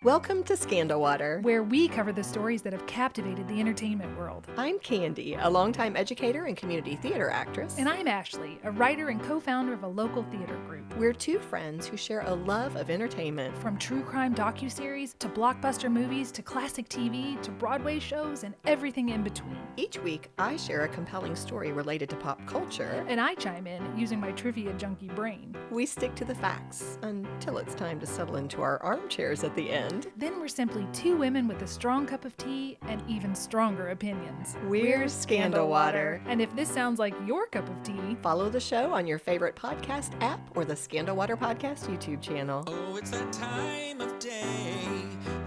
Welcome to Scandalwater, where we cover the stories that have captivated the entertainment world. I'm Candy, a longtime educator and community theater actress. And I'm Ashley, a writer and co-founder of a local theater group. We're two friends who share a love of entertainment. From true crime docuseries, to blockbuster movies, to classic TV, to Broadway shows, and everything in between. Each week, I share a compelling story related to pop culture. And I chime in using my trivia junkie brain. We stick to the facts until it's time to settle into our armchairs at the end. Then we're simply two women with a strong cup of tea and even stronger opinions. We're Scandalwater. And if this sounds like your cup of tea, follow the show on your favorite podcast app or the Scandalwater Podcast YouTube channel. Oh, it's that time of day.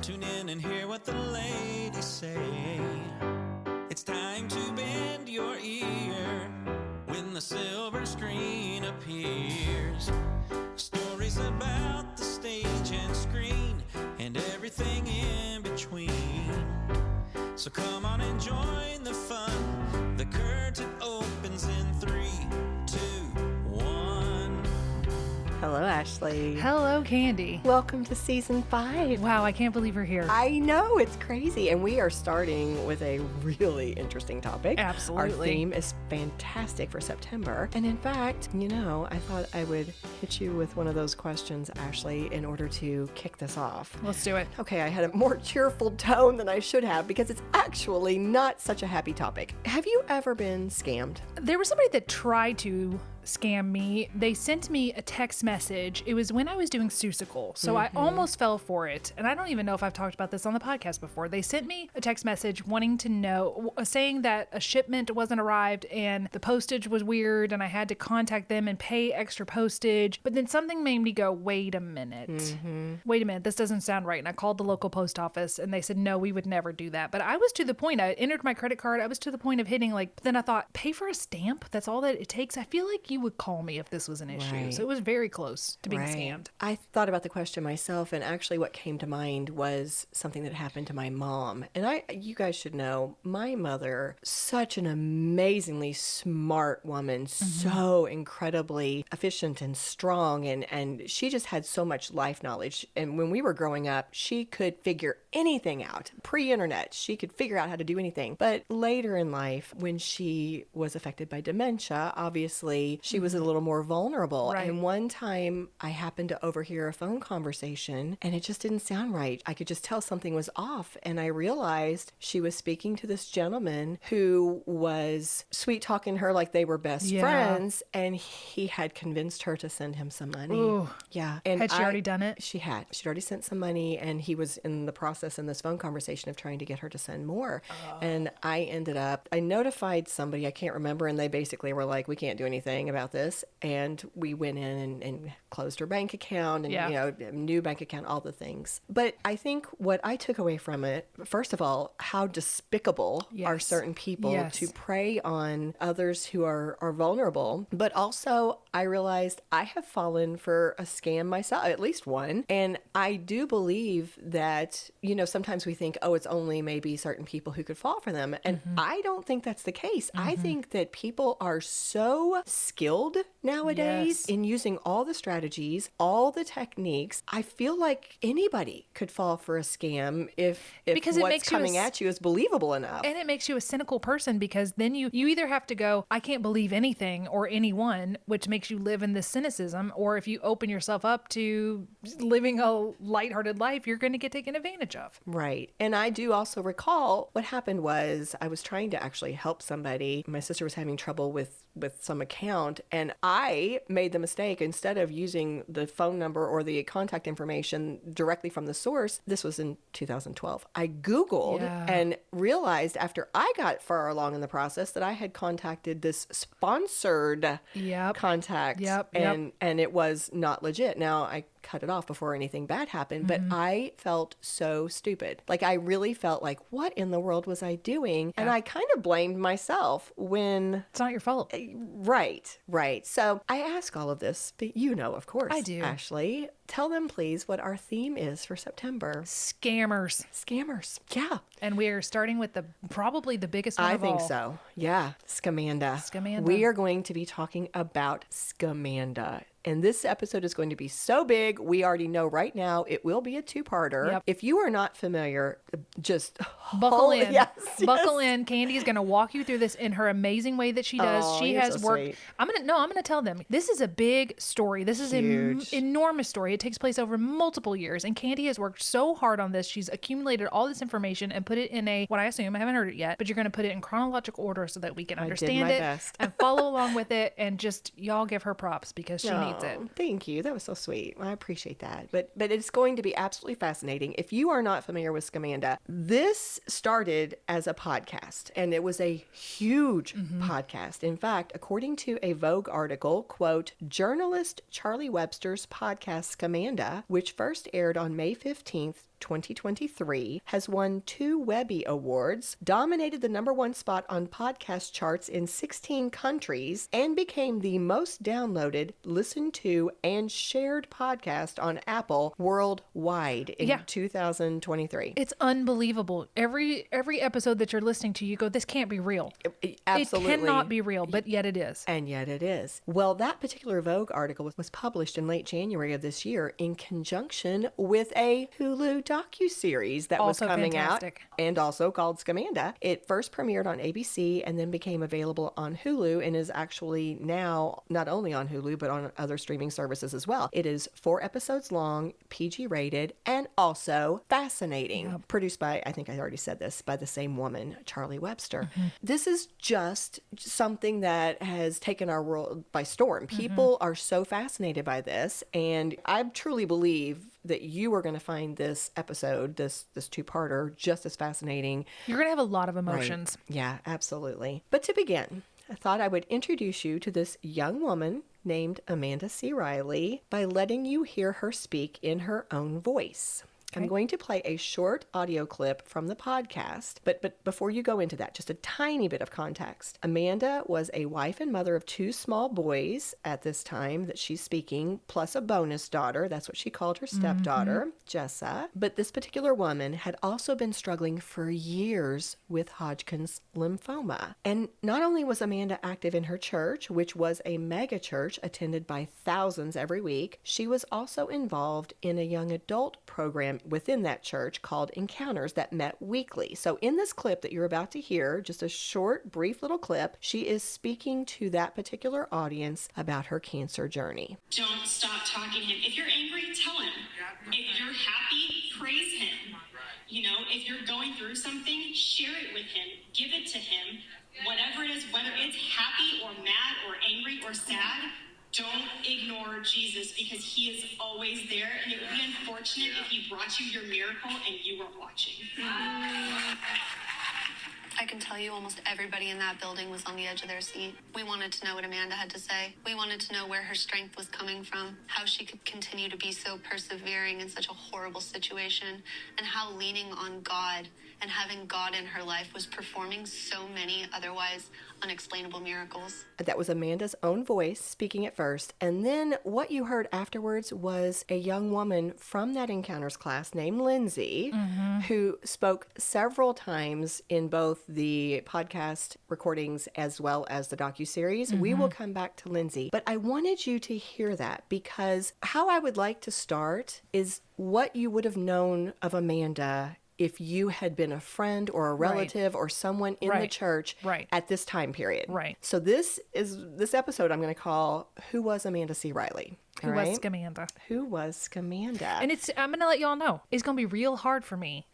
Tune in and hear what the ladies say. It's time to bend your ear when the silver screen appears. Stories about the stage and screen and everything in between. So come on and join the fun. The curtain opens in 3, 2, 1. Hello, Ashley. hello, Candy. Welcome to Season 5. Wow, I can't believe we're here. I know, it's crazy. And we are starting with a really interesting topic. Absolutely. Our theme is fantastic for September. And in fact, I thought I would hit you with one of those questions, Ashley, in order to kick this off. Let's do it. Okay, I had a more cheerful tone than I should have because it's actually not such a happy topic. Have you ever been scammed? There was somebody that tried to scam me. They sent me a text message. It was when I was doing Seussical, so I almost fell for it. And I don't even know if I've talked about this on the podcast before. They sent me a text message wanting to know, saying that a shipment wasn't arrived and the postage was weird and I had to contact them and pay extra postage. But then something made me go, wait a minute. Wait a minute, this doesn't sound right. And I called the local post office and they said, no, we would never do that. But I was to the point, I entered my credit card. I was to the point of hitting but then I thought, pay for a stamp? That's all that it takes? I feel like you would call me if this was an issue. Right. So it was very close to being scammed. I thought about the question myself, and actually what came to mind was something that happened to my mom. And you guys should know, my mother, such an amazingly smart woman, so incredibly efficient and strong, and she just had so much life knowledge. And when we were growing up, she could figure anything out. Pre-internet, she could figure out how to do anything. But later in life, when she was affected by dementia, obviously she was a little more vulnerable. Right. And one time I happened to overhear a phone conversation and it just didn't sound right. I could just tell something was off. And I realized she was speaking to this gentleman who was sweet talking her like they were best friends. And he had convinced her to send him some money. Ooh. Yeah. And Had she already done it? She had. She'd already sent some money and he was in the process in this phone conversation of trying to get her to send more. And I notified somebody, I can't remember, and they basically were like, we can't do anything about this. And we went in and closed her bank account and, new bank account, all the things. But I think what I took away from it, first of all, how despicable are certain people to prey on others who are vulnerable. But also, I realized I have fallen for a scam myself, at least one. And I do believe that, sometimes we think, oh, it's only maybe certain people who could fall for them. And I don't think that's the case. I think that people are so skilled nowadays in using all the strategies, all the techniques. I feel like anybody could fall for a scam if because what's coming at you is believable enough. And it makes you a cynical person because then you either have to go, I can't believe anything or anyone, which makes you live in this cynicism. Or if you open yourself up to living a lighthearted life, you're going to get taken advantage of. Right. And I do also recall what happened was I was trying to actually help somebody. My sister was having trouble with some account, and I made the mistake, instead of using the phone number or the contact information directly from the source, this was in 2012, I Googled and realized after I got far along in the process that I had contacted this sponsored contact and it was not legit. Now, I cut it off before anything bad happened, but I felt so stupid. I really felt like, what in the world was I doing? And I kind of blamed myself when... It's not your fault. Right. So I ask all of this, but of course, I do. Ashley, tell them please what our theme is for September. Scammers. Yeah. And we are starting with probably the biggest one of all. I think so. Yeah. Scamanda. We are going to be talking about Scamanda. And this episode is going to be so big. We already know right now it will be a two-parter. Yep. If you are not familiar, just Buckle in. Yes, Buckle yes. in. Candy is going to walk you through this in her amazing way that she does. Oh, She you're has so worked. sweet. I'm going to tell them. This is a big story. This is an Huge. enormous story. It takes place over multiple years. And Candy has worked so hard on this. She's accumulated all this information and put it in what I assume, I haven't heard it yet, but you're going to put it in chronological order so that we can understand my it best. and follow along with it. And just y'all give her props because she needs it. Oh, thank you. That was so sweet. I appreciate that. But it's going to be absolutely fascinating. If you are not familiar with Scamanda, this started as a podcast, and it was a huge podcast. In fact, according to a Vogue article, quote, journalist Charlie Webster's podcast Scamanda, which first aired on May 15th, 2023, has won 2 Webby Awards, dominated the #1 spot on podcast charts in 16 countries, and became the most downloaded, listened to, and shared podcast on Apple worldwide in 2023. It's unbelievable. Every episode that you're listening to, you go, this can't be real. Absolutely. It cannot be real, but yet it is. And yet it is. Well, that particular Vogue article was published in late January of this year in conjunction with a Hulu docuseries that Also was coming fantastic. out, and also called Scamanda. It first premiered on ABC and then became available on Hulu, and is actually now not only on Hulu but on other streaming services as well. It is 4 episodes long, PG rated, and also fascinating. Yep. Produced by, I think I already said this, by the same woman, Charlie Webster. This is just something that has taken our world by storm. People are so fascinated by this, and I truly believe that you are going to find this episode, this two-parter, just as fascinating. You're going to have a lot of emotions. Right. Yeah, absolutely. But to begin, I thought I would introduce you to this young woman named Amanda C. Riley by letting you hear her speak in her own voice. I'm going to play a short audio clip from the podcast, but before you go into that, just a tiny bit of context. Amanda was a wife and mother of 2 small boys at this time that she's speaking, plus a bonus daughter. That's what she called her stepdaughter, Jessa. But this particular woman had also been struggling for years with Hodgkin's lymphoma. And not only was Amanda active in her church, which was a mega church attended by thousands every week, she was also involved in a young adult program within that church called Encounters that met weekly. So in this clip that you're about to hear, just a short, brief little clip, she is speaking to that particular audience about her cancer journey. Don't stop talking to him. If you're angry, tell him. If you're happy, praise him. You know, if you're going through something, share it with him. Give it to him. Whatever it is, whether it's happy or mad or angry or sad, don't ignore Jesus, because he is always there, and it would be unfortunate if he brought you your miracle and you weren't watching. I can tell you almost everybody in that building was on the edge of their seat. We wanted to know what Amanda had to say. We wanted to know where her strength was coming from, how she could continue to be so persevering in such a horrible situation, and how leaning on God and having God in her life was performing so many otherwise unexplainable miracles. That was Amanda's own voice speaking at first. And then what you heard afterwards was a young woman from that Encounters class named Lindsay, who spoke several times in both the podcast recordings as well as the docuseries. We will come back to Lindsay. But I wanted you to hear that, because how I would like to start is what you would have known of Amanda if you had been a friend or a relative or someone in the church at this time period. Right. So this episode I'm going to call "Who Was Amanda C. Riley?" Who was Scamanda? Who was Scamanda? And I'm going to let y'all know, it's going to be real hard for me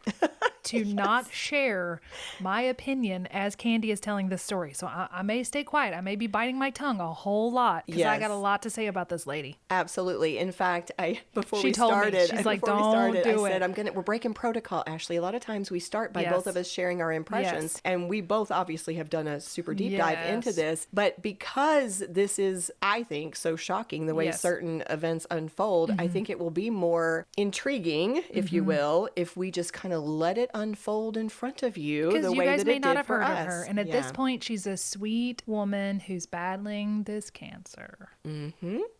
to not share my opinion as Candy is telling this story. So I may stay quiet. I may be biting my tongue a whole lot, because I got a lot to say about this lady. Absolutely. In fact, before we told started, me, she's like, don't do I it. said, we're breaking protocol, Ashley. A lot of times we start by both of us sharing our impressions, and we both obviously have done a super deep dive into this. But because this is, I think, so shocking the way certain events unfold, I think it will be more intriguing, if you will, if we just kind of let it unfold in front of you Because the you way guys that may it not did have for heard us. of her. And at this point, she's a sweet woman who's battling this cancer.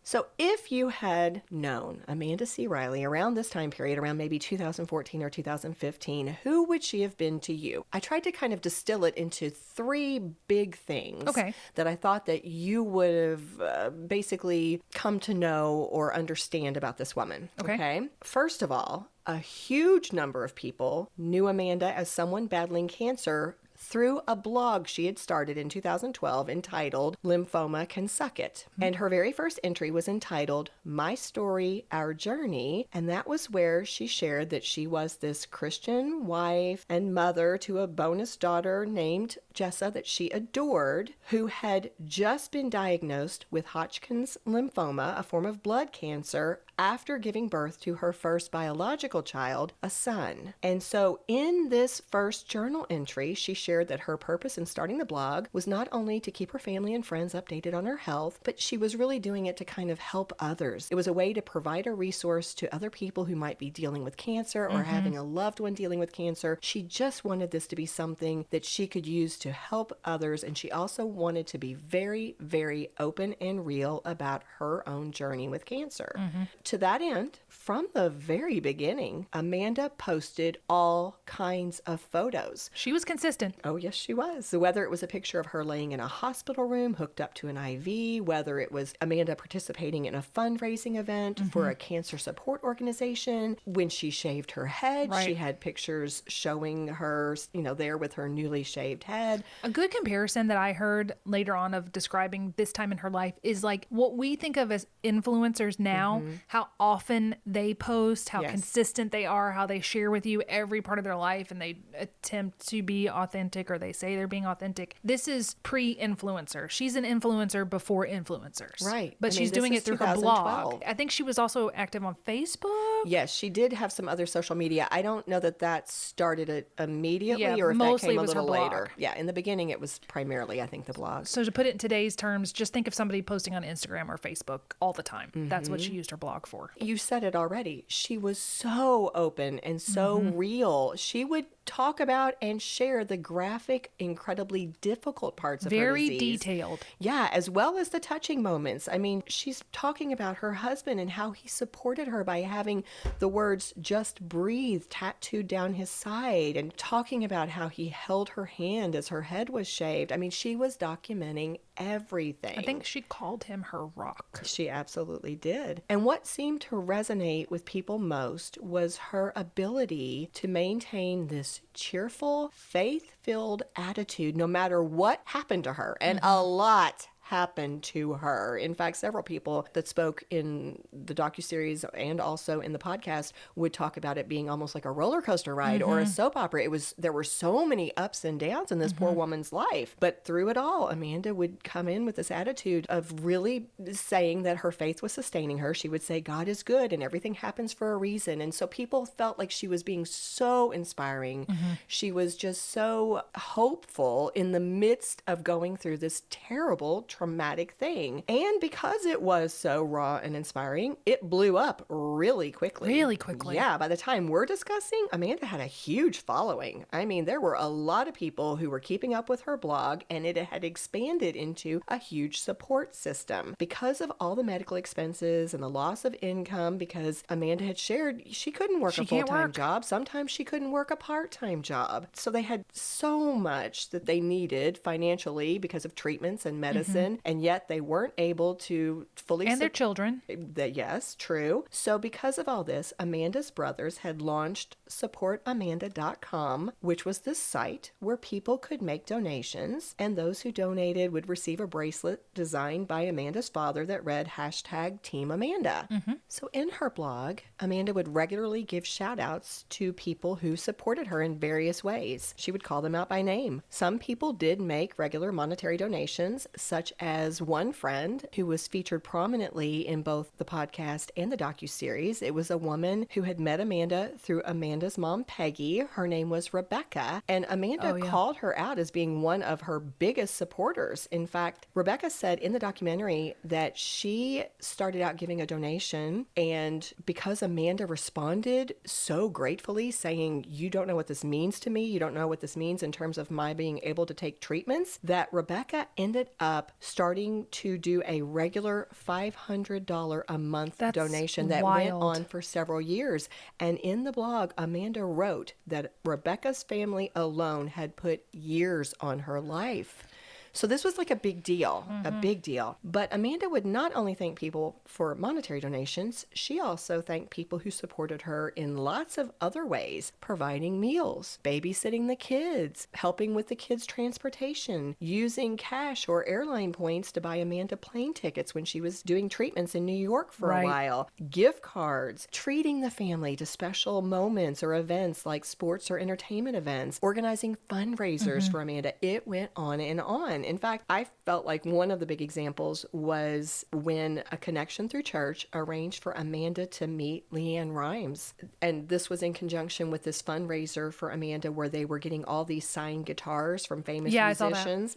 So if you had known Amanda C. Riley around this time period, around maybe 2014 or 2015, who would she have been to you? I tried to kind of distill it into three big things that I thought that you would have basically come to know or understand about this woman. Okay. First of all, a huge number of people knew Amanda as someone battling cancer through a blog she had started in 2012 entitled Lymphoma Can Suck It. And her very first entry was entitled My Story, Our Journey. And that was where she shared that she was this Christian wife and mother to a bonus daughter named Jessa that she adored, who had just been diagnosed with Hodgkin's lymphoma, a form of blood cancer, after giving birth to her first biological child, a son. And so in this first journal entry, she shared that her purpose in starting the blog was not only to keep her family and friends updated on her health, but she was really doing it to kind of help others. It was a way to provide a resource to other people who might be dealing with cancer or having a loved one dealing with cancer. She just wanted this to be something that she could use to help others. And she also wanted to be very, very open and real about her own journey with cancer. To that end, from the very beginning, Amanda posted all kinds of photos. She was consistent. Oh, yes, she was. So whether it was a picture of her laying in a hospital room hooked up to an IV, whether it was Amanda participating in a fundraising event for a cancer support organization, when she shaved her head, she had pictures showing her, there with her newly shaved head. A good comparison that I heard later on of describing this time in her life is like what we think of as influencers now, how often they post, how consistent they are, how they share with you every part of their life and they attempt to be authentic or they say they're being authentic. This is pre-influencer. She's an influencer before influencers. Right. But she's doing it through her 2012. blog. I think she was also active on Facebook. Yes, she did have some other social media. I don't know that started it immediately or if that mostly came it a was her little blog. later. Yeah, in the beginning it was primarily, I think, the blog. So to put it in today's terms, just think of somebody posting on Instagram or Facebook all the time. That's what she used her blog for. You said it already. She was so open and so real. She would talk about and share the graphic, incredibly difficult parts of her Very disease. detailed. Yeah, as well as the touching moments. I mean, she's talking about her husband and how he supported her by having the words "just breathe" tattooed down his side and talking about how he held her hand as her head was shaved. I mean, she was documenting everything. I think she called him her rock. She absolutely did. And what seemed to resonate with people most was her ability to maintain this cheerful, faith-filled attitude no matter what happened to her. And a lot happened to her. In fact, several people that spoke in the docuseries and also in the podcast would talk about it being almost like a roller coaster ride or a soap opera. There were so many ups and downs in this poor woman's life. But through it all, Amanda would come in with this attitude of really saying that her faith was sustaining her. She would say, God is good and everything happens for a reason. And so people felt like she was being so inspiring. She was just so hopeful in the midst of going through this terrible, traumatic thing. And because it was so raw and inspiring, it blew up really quickly. Really quickly. Yeah, by the time we're discussing, Amanda had a huge following. I mean, there were a lot of people who were keeping up with her blog, and it had expanded into a huge support system. Because of all the medical expenses and the loss of income, because Amanda had shared she couldn't work a full-time job. Sometimes she couldn't work a part-time job. So they had so much that they needed financially because of treatments and medicine. And yet they weren't able to fully... And their children. Yes, true. So because of all this, Amanda's brothers had launched supportamanda.com, which was this site where people could make donations, and those who donated would receive a bracelet designed by Amanda's father that read #TeamAmanda. So in her blog, Amanda would regularly give shout-outs to people who supported her in various ways. She would call them out by name. Some people did make regular monetary donations, such such as one friend who was featured prominently in both the podcast and the docuseries. It was a woman who had met Amanda through Amanda's mom, Peggy. Her name was Rebekah, and Amanda called her out as being one of her biggest supporters. In fact, Rebekah said in the documentary that she started out giving a donation, and because Amanda responded so gratefully, saying, "You don't know what this means to me. You don't know what this means in terms of my being able to take treatments," that Rebekah ended up starting to do a regular $500 a month donation that went on for several years. And in the blog, Amanda wrote that Rebekah's family alone had put years on her life. So this was like a big deal, a big deal. But Amanda would not only thank people for monetary donations, she also thanked people who supported her in lots of other ways, providing meals, babysitting the kids, helping with the kids' transportation, using cash or airline points to buy Amanda plane tickets when she was doing treatments in New York for a while, gift cards, treating the family to special moments or events like sports or entertainment events, organizing fundraisers for Amanda. It went on and on. In fact, I felt like one of the big examples was when a connection through church arranged for Amanda to meet Leanne Rimes. And this was in conjunction with this fundraiser for Amanda where they were getting all these signed guitars from famous musicians,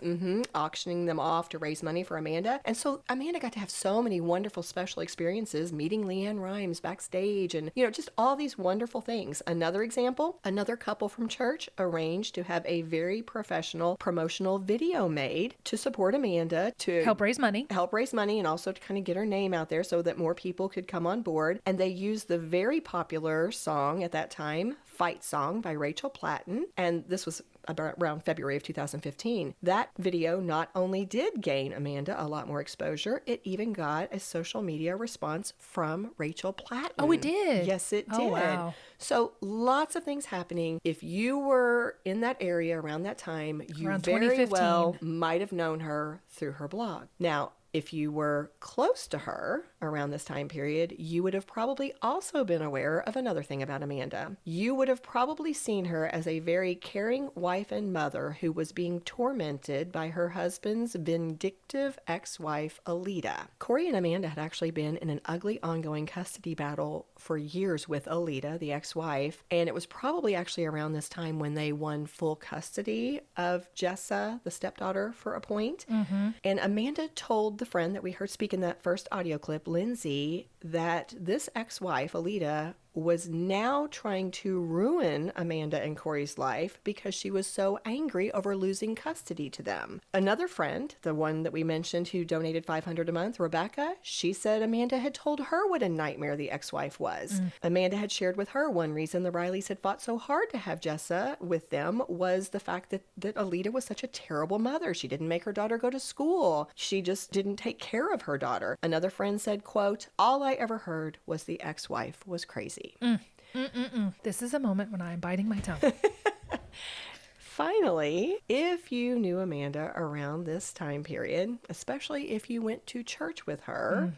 auctioning them off to raise money for Amanda. And so Amanda got to have so many wonderful special experiences, meeting Leanne Rimes backstage and, just all these wonderful things. Another example, another couple from church arranged to have a very professional promotional video made to support Amanda, to help raise money, and also to kind of get her name out there so that more people could come on board. And they used the very popular song at that time, Fight Song by Rachel Platten. And this was around February of 2015. That video not only did gain Amanda a lot more exposure, it even got a social media response from Rachel Platten. Oh, it did? Yes, it did. Oh, wow. So lots of things happening. If you were in that area around that time, you around very well might have known her through her blog. Now, if you were close to her around this time period, you would have probably also been aware of another thing about Amanda. You would have probably seen her as a very caring wife and mother who was being tormented by her husband's vindictive ex-wife, Alita. Corey and Amanda had actually been in an ugly ongoing custody battle for years with Alita, the ex-wife, and it was probably actually around this time when they won full custody of Jessa, the stepdaughter, for a point. And Amanda told the friend that we heard speak in that first audio clip, Lindsay, that this ex-wife, Alita, was now trying to ruin Amanda and Corey's life because she was so angry over losing custody to them. Another friend, the one that we mentioned who donated $500 a month, Rebekah, she said Amanda had told her what a nightmare the ex-wife was. Amanda had shared with her one reason the Rileys had fought so hard to have Jessa with them was the fact that Alita was such a terrible mother. She didn't make her daughter go to school. She just didn't take care of her daughter. Another friend said, quote, "All I ever heard was the ex-wife was crazy." This is a moment when I'm biting my tongue. Finally, if you knew Amanda around this time period, especially if you went to church with her,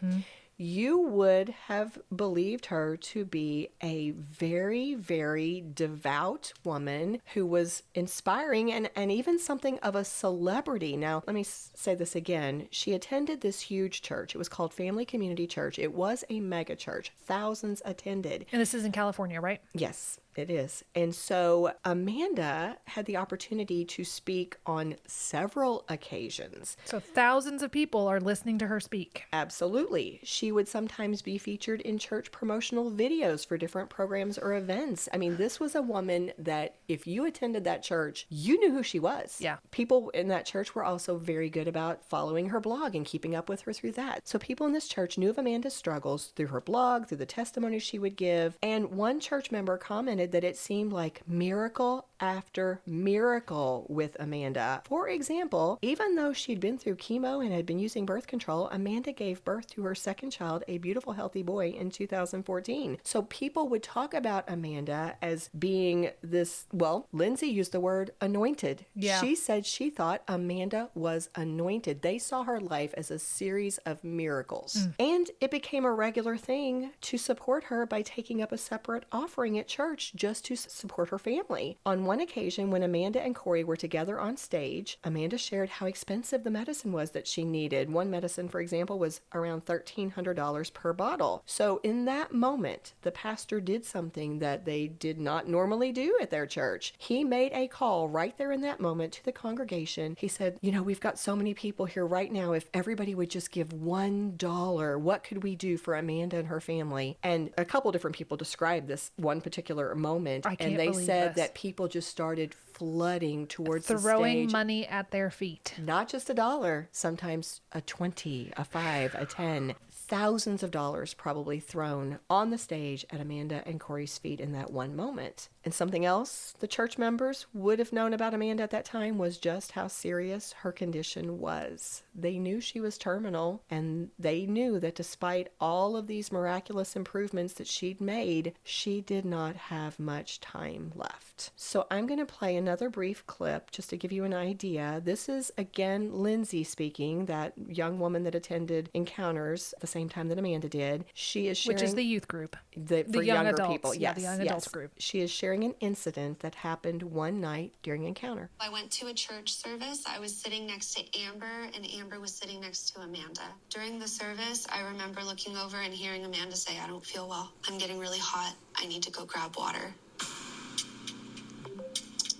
you would have believed her to be a very, very devout woman who was inspiring and even something of a celebrity. Now, let me say this again. She attended this huge church. It was called Family Community Church. It was a mega church. Thousands attended. And this is in California, right? Yes. It is. And so Amanda had the opportunity to speak on several occasions. So thousands of people are listening to her speak. Absolutely. She would sometimes be featured in church promotional videos for different programs or events. I mean, this was a woman that if you attended that church, you knew who she was. Yeah. People in that church were also very good about following her blog and keeping up with her through that. So people in this church knew of Amanda's struggles through her blog, through the testimonies she would give. And one church member commented that it seemed like miracle after miracle with Amanda. For example, even though she'd been through chemo and had been using birth control, Amanda gave birth to her second child, a beautiful, healthy boy, in 2014. So people would talk about Amanda as being this, well, Lindsay used the word anointed. Yeah. She said she thought Amanda was anointed. They saw her life as a series of miracles. And it became a regular thing to support her by taking up a separate offering at church just to support her family. On on one occasion when Amanda and Corey were together on stage, Amanda shared how expensive the medicine was that she needed. One medicine, for example, was around $1,300 per bottle. So in that moment, the pastor did something that they did not normally do at their church. He made a call right there in that moment to the congregation. He said, we've got so many people here right now. If everybody would just give $1, what could we do for Amanda and her family? And a couple different people described this one particular moment. And they said that people just started flooding towards the stage. Throwing money at their feet. Not just $1, sometimes a 20, a 5, a 10. Thousands of dollars probably thrown on the stage at Amanda and Corey's feet in that one moment. And something else the church members would have known about Amanda at that time was just how serious her condition was. They knew she was terminal, and they knew that despite all of these miraculous improvements that she'd made, she did not have much time left. So I'm going to play another brief clip just to give you an idea. This is, again, Lindsay speaking, that young woman that attended Encounters at the same time that Amanda did. She is sharing... Which is the youth group. For young younger adults. people. Yeah, Yes, the young adults group. She is sharing an incident that happened one night during Encounter. I went to a church service. I was sitting next to Amber, and Amber was sitting next to Amanda. During the service, I remember looking over and hearing Amanda say, "I don't feel well. I'm getting really hot. I need to go grab water."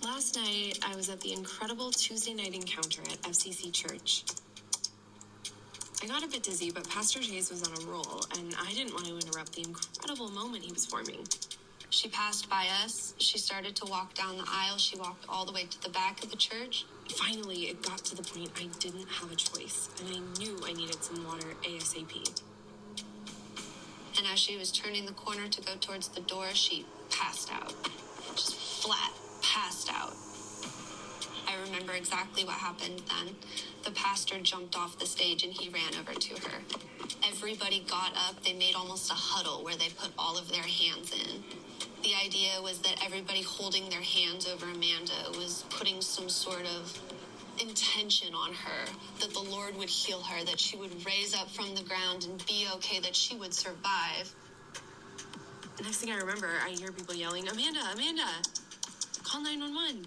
Last night, I was at the incredible Tuesday night encounter at FCC Church. I got a bit dizzy, but Pastor Chase was on a roll, and I didn't want to interrupt the incredible moment he was forming. She passed by us. She started to walk down the aisle. She walked all the way to the back of the church. Finally, it got to the point I didn't have a choice, and I knew I needed some water ASAP. And as she was turning the corner to go towards the door, she passed out. Just flat passed out. I remember exactly what happened then. The pastor jumped off the stage and he ran over to her. Everybody got up. They made almost a huddle where they put all of their hands in. The idea was that everybody holding their hands over Amanda was putting some sort of intention on her, that the Lord would heal her, that she would raise up from the ground and be okay, that she would survive. The next thing I remember, I hear people yelling, "Amanda, Amanda, call 911.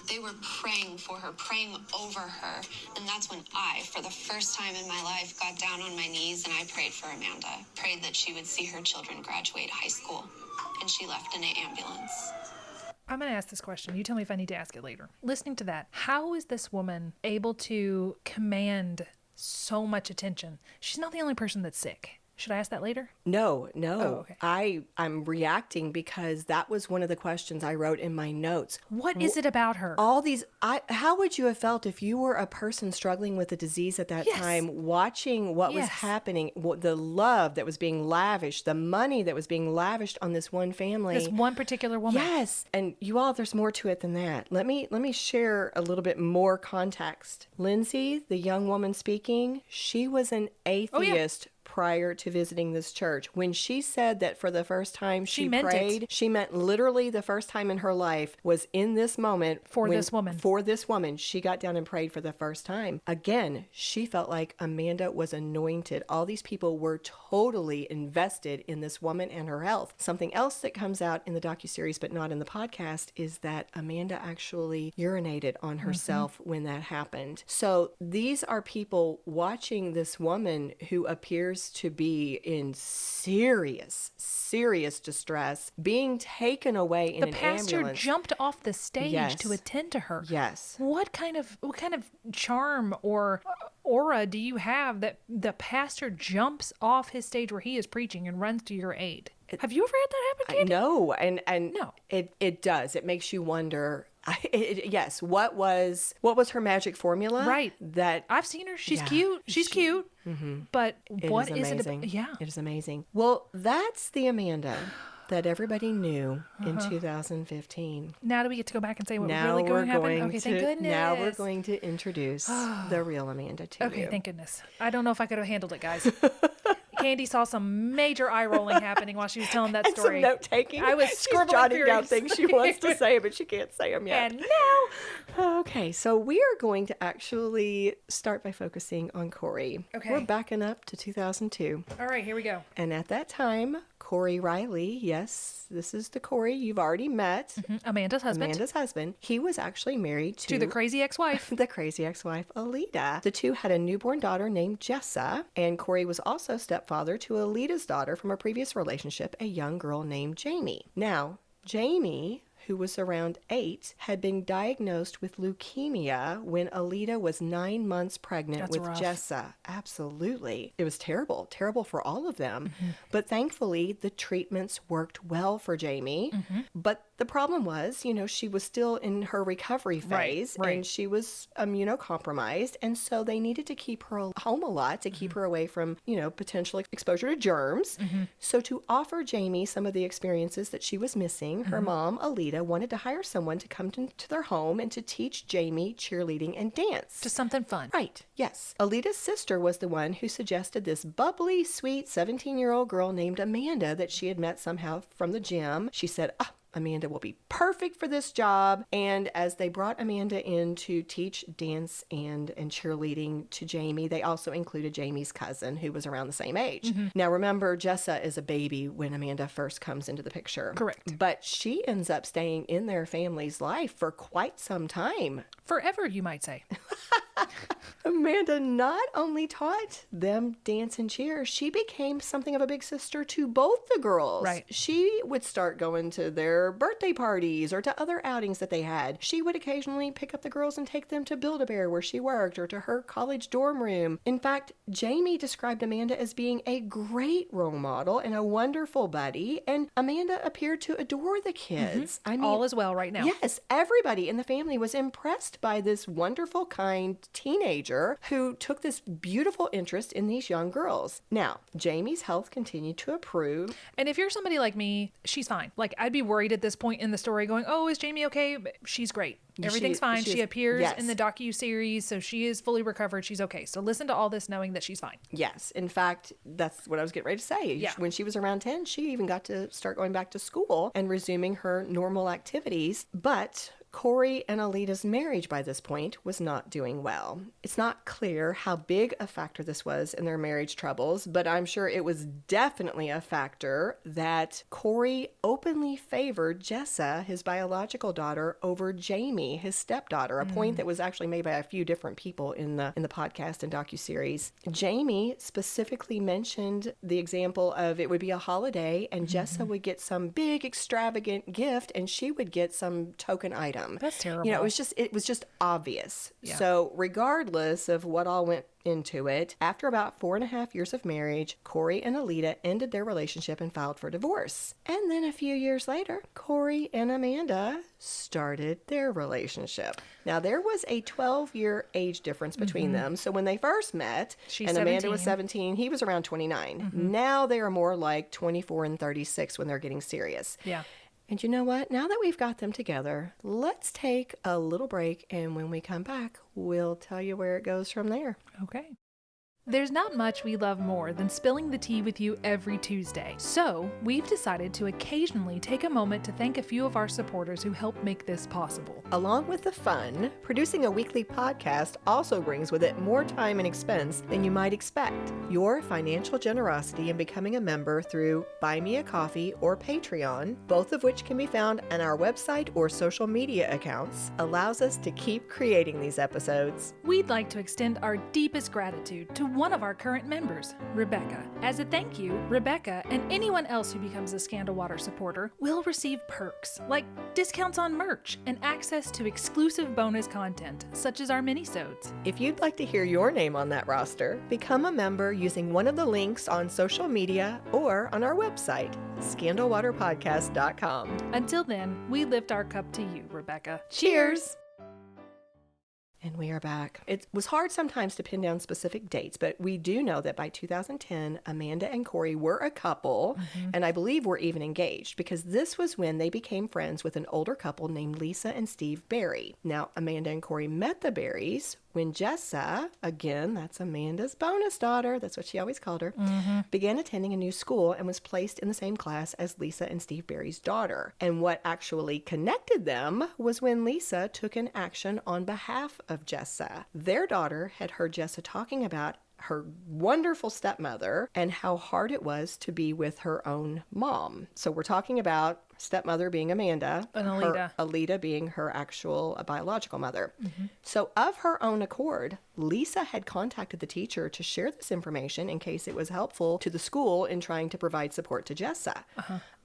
They were praying for her, praying over her. And that's when I, for the first time in my life, got down on my knees and I prayed for Amanda. Prayed that she would see her children graduate high school. And she left in an ambulance. I'm going to ask this question. You tell me if I need to ask it later. Listening to that, how is this woman able to command so much attention? She's not the only person that's sick. Should I ask that later? No. Oh, okay. I'm reacting because that was one of the questions I wrote in my notes. What is it about her? How would you have felt if you were a person struggling with a disease at that time, watching what was happening, the love that was being lavished, the money that was being lavished on this one family? This one particular woman. Yes. And you all, there's more to it than that. Let me share a little bit more context. Lindsay, the young woman speaking, she was an atheist prior to visiting this church. When she said that for the first time she prayed, she meant literally the first time in her life was in this moment. For this woman. She got down and prayed for the first time. Again, she felt like Amanda was anointed. All these people were totally invested in this woman and her health. Something else that comes out in the docuseries, but not in the podcast, is that Amanda actually urinated on herself when that happened. So these are people watching this woman who appears to be in serious distress, being taken away in an ambulance. The pastor jumped off the stage to attend to her. Yes. What kind of charm or aura do you have that the pastor jumps off his stage where he is preaching and runs to your aid? Have you ever had that happen, Candy? No, and no. It does. It makes you wonder. Yes. What was her magic formula? Right. That I've seen her. She's cute. She's cute. Mm-hmm. But what is is it? amazing. Yeah. It is amazing. Well, that's the Amanda that everybody knew in 2015. Now do we get to go back and say what really going to happen? Okay, thank goodness. Now we're going to introduce the real Amanda to you. Okay, thank goodness. I don't know if I could have handled it, guys. Candy saw some major eye rolling happening while she was telling that story. Some note taking. I was scribbling jotting down things she wants to say, but she can't say them yet. And now, okay, so we are going to actually start by focusing on Corey. Okay. We're backing up to 2002. All right, here we go. And at that time, Corey Riley, yes, this is the Corey you've already met. Amanda's husband. He was actually married To the crazy ex-wife. the crazy ex-wife, Alita. The two had a newborn daughter named Jessa, and Corey was also stepfather to Alita's daughter from a previous relationship, a young girl named Jamie. Now, Jamie, who was around 8, had been diagnosed with leukemia when Alita was 9 months pregnant That's with rough. Jessa. Absolutely. It was terrible for all of them. But thankfully, the treatments worked well for Jamie. But the problem was, she was still in her recovery phase right. and she was immunocompromised. And so they needed to keep her home a lot to keep her away from, potential exposure to germs. So to offer Jamie some of the experiences that she was missing, her mom, Alita, wanted to hire someone to come to their home and to teach Jamie cheerleading and dance. Just something fun. Right, yes. Alita's sister was the one who suggested this bubbly, sweet 17-year-old girl named Amanda that she had met somehow from the gym. She said, Amanda will be perfect for this job. And as they brought Amanda in to teach dance and cheerleading to Jamie, they also included Jamie's cousin, who was around the same age. Now, remember, Jessa is a baby when Amanda first comes into the picture. Correct. But she ends up staying in their family's life for quite some time. Forever, you might say. Amanda not only taught them dance and cheer, she became something of a big sister to both the girls. Right. She would start going to their birthday parties or to other outings that they had. She would occasionally pick up the girls and take them to Build-A-Bear where she worked or to her college dorm room. In fact, Jamie described Amanda as being a great role model and a wonderful buddy, and Amanda appeared to adore the kids. I mean, All is well right now. yes, everybody in the family was impressed by this wonderful, kind teenager who took this beautiful interest in these young girls. Now, Jamie's health continued to improve. And if you're somebody like me, she's fine. Like, I'd be worried at this point in the story going, oh, is Jamie okay? But she's great. Everything's fine. She appears yes. in the docu-series, so she is fully recovered. She's okay. So listen to all this knowing that she's fine. Yes. In fact, that's what I was getting ready to say. Yeah. When she was around 10, she even got to start going back to school and resuming her normal activities. But Corey and Alita's marriage by this point was not doing well. It's not clear how big a factor this was in their marriage troubles, but I'm sure it was definitely a factor that Corey openly favored Jessa, his biological daughter, over Jamie, his stepdaughter, a point that was actually made by a few different people in the podcast and docuseries. Jamie specifically mentioned the example of it would be a holiday and Jessa would get some big extravagant gift and she would get some token item. That's terrible. It was just obvious. Yeah. So regardless of what all went into it, after about 4.5 years of marriage, Corey and Alita ended their relationship and filed for divorce. And then a few years later, Corey and Amanda started their relationship. Now, there was a 12-year age difference between them. So when they first met, She's and Amanda 17. was 17, he was around 29. Now they are more like 24 and 36 when they're getting serious. Yeah. And you know what? Now that we've got them together, let's take a little break. And when we come back, we'll tell you where it goes from there. Okay. There's not much we love more than spilling the tea with you every Tuesday. So, we've decided to occasionally take a moment to thank a few of our supporters who help make this possible. Along with the fun, producing a weekly podcast also brings with it more time and expense than you might expect. Your financial generosity in becoming a member through Buy Me a Coffee or Patreon, both of which can be found on our website or social media accounts, allows us to keep creating these episodes. We'd like to extend our deepest gratitude to one of our current members, Rebekah. As a thank you, Rebekah and anyone else who becomes a Scandal Water supporter will receive perks like discounts on merch and access to exclusive bonus content, such as our minisodes. If you'd like to hear your name on that roster, become a member using one of the links on social media or on our website, scandalwaterpodcast.com. Until then, we lift our cup to you, Rebekah. Cheers! And we are back. It was hard sometimes to pin down specific dates, but we do know that by 2010, Amanda and Corey were a couple, and I believe were even engaged, because this was when they became friends with an older couple named Lisa and Steve Berry. Now, Amanda and Corey met the Berrys when Jessa, again, that's Amanda's bonus daughter, that's what she always called her, began attending a new school and was placed in the same class as Lisa and Steve Berry's daughter. And what actually connected them was when Lisa took an action on behalf of Jessa. Their daughter had heard Jessa talking about her wonderful stepmother and how hard it was to be with her own mom. So we're talking about stepmother being Amanda, And Alita. Alita being her actual biological mother. So of her own accord, Lisa had contacted the teacher to share this information in case it was helpful to the school in trying to provide support to Jessa.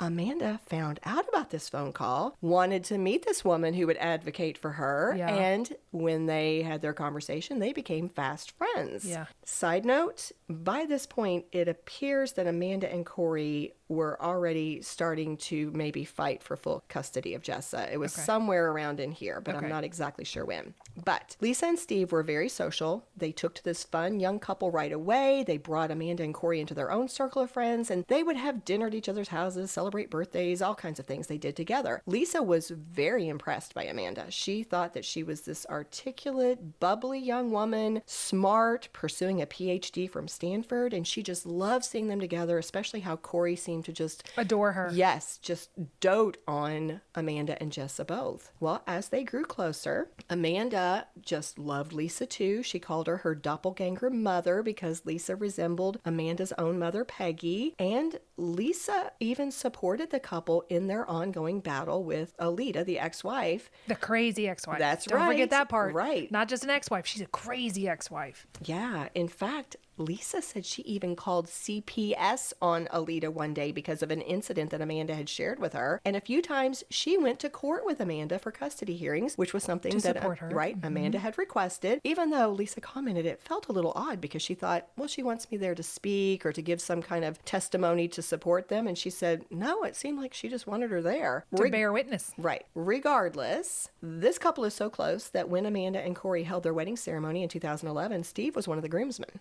Amanda found out about this phone call, wanted to meet this woman who would advocate for her, Yeah. and when they had their conversation, they became fast friends. Yeah. Side note, by this point, it appears that Amanda and Corey were already starting to maybe fight for full custody of Jessa. It was somewhere around in here, but I'm not exactly sure when. But Lisa and Steve were very social. They took to this fun young couple right away. They brought Amanda and Corey into their own circle of friends, and they would have dinner at each other's houses, celebrate birthdays, all kinds of things they did together. Lisa was very impressed by Amanda. She thought that she was this articulate, bubbly young woman, smart, pursuing a PhD from Stanford, and she just loved seeing them together, especially how Corey seemed to just Adore her. Yes, just dote on Amanda and Jessa both. Well, as they grew closer, Amanda just loved Lisa too. She called her doppelganger mother because Lisa resembled Amanda's own mother, Peggy. And Lisa even supported the couple in their ongoing battle with Alita, the ex-wife. The crazy ex-wife. That's Don't right. forget that part. Right. Not just an ex-wife. She's a crazy ex-wife. Yeah. In fact, Lisa said she even called CPS on Alita one day because of an incident that Amanda had shared with her. And a few times she went to court with Amanda for custody hearings, which was something To that support her. Amanda had requested, even though Lisa commented it felt a little odd because she thought, well, she wants me there to speak or to give some kind of testimony to support them. And she said, no, it seemed like she just wanted her there. To bear witness. Right. Regardless, this couple is so close that when Amanda and Corey held their wedding ceremony in 2011, Steve was one of the groomsmen.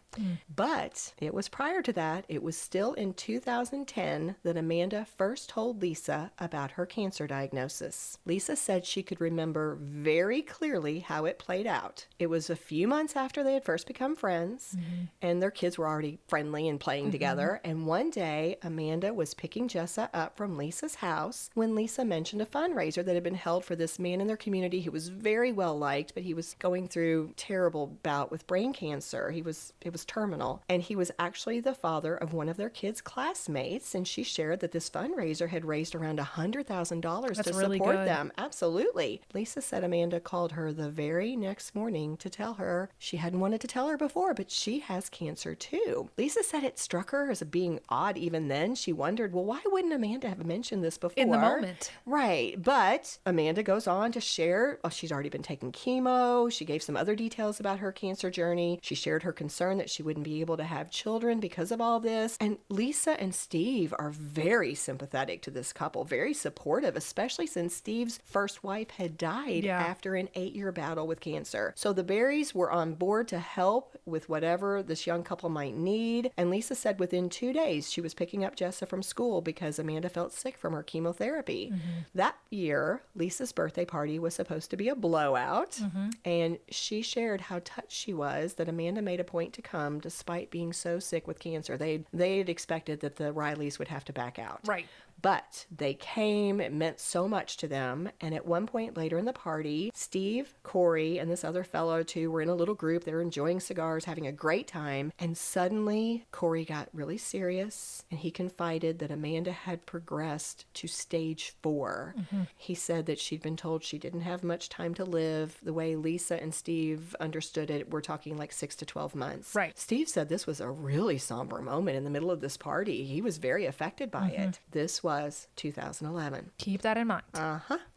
But it was prior to that, it was still in 2010 that Amanda first told Lisa about her cancer diagnosis. Lisa said she could remember very clearly how it played out. It was a few months after they had first become friends, and their kids were already friendly and playing together. And one day, Amanda was picking Jessa up from Lisa's house when Lisa mentioned a fundraiser that had been held for this man in their community who was very well liked, but he was going through terrible bout with brain cancer. It was terminal. And he was actually the father of one of their kids' classmates. And she shared that this fundraiser had raised around $100,000 to really support good. them. Absolutely. Lisa said Amanda called her the very next morning to tell her she hadn't wanted to tell her before, but she has cancer too. Lisa said it struck her as being odd even then. She wondered, well, why wouldn't Amanda have mentioned this before? In the moment. Right. But Amanda goes on to share, she's already been taking chemo. She gave some other details about her cancer journey. She shared her concern that she wouldn't be able to have children because of all this. And Lisa and Steve are very sympathetic to this couple, very supportive, especially since Steve's first wife had died after an 8-year battle with cancer. So the Berries were on board to help with whatever this young couple might need. And Lisa said within 2 days, she was picking up Jessa from school because Amanda felt sick from her chemotherapy. That year, Lisa's birthday party was supposed to be a blowout. And she shared how touched she was that Amanda made a point to come despite being so sick with cancer. They had expected that the Rileys would have to back out. Right. But they came. It meant so much to them. And at one point later in the party, Steve, Corey, and this other fellow too were in a little group. They were enjoying cigars, having a great time. And suddenly Corey got really serious and he confided that Amanda had progressed to stage 4. He said that she'd been told she didn't have much time to live. The way Lisa and Steve understood it, we're talking like 6 to 12 months. Right. Steve said this was a really somber moment in the middle of this party. He was very affected by it. This was 2011. Keep that in mind.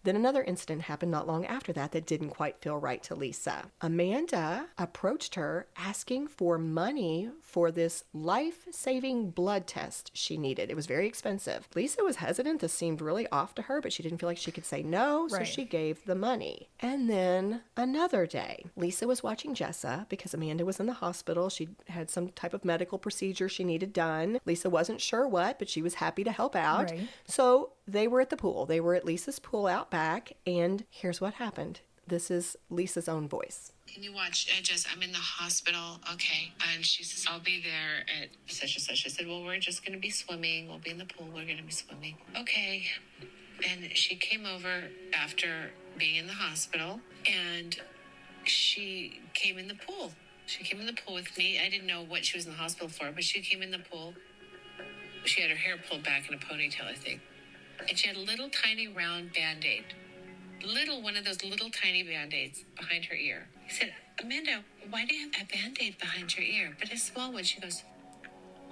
Then another incident happened not long after that didn't quite feel right to Lisa. Amanda approached her asking for money for this life-saving blood test she needed. It was very expensive. Lisa was hesitant. This seemed really off to her, but she didn't feel like she could say no, so Right. she gave the money. And then another day, Lisa was watching Jessa because Amanda was in the hospital. She had some type of medical procedure she needed done. Lisa wasn't sure what, but she was happy to help out. Right. So they were at the pool. They were at Lisa's pool out back, and here's what happened. This is Lisa's own voice. Can you watch? I'm in the hospital. Okay. And she says, I'll be there at such and such. I said, well, we're just going to be swimming. We'll be in the pool. We're going to be swimming. Okay. And she came over after being in the hospital, and she came in the pool. She came in the pool with me. I didn't know what she was in the hospital for, but she came in the pool. She had her hair pulled back in a ponytail, I think. And she had a little tiny round Band-Aid. One of those little tiny Band-Aids behind her ear. He said, Amanda, why do you have a Band-Aid behind your ear? But a small one. She goes,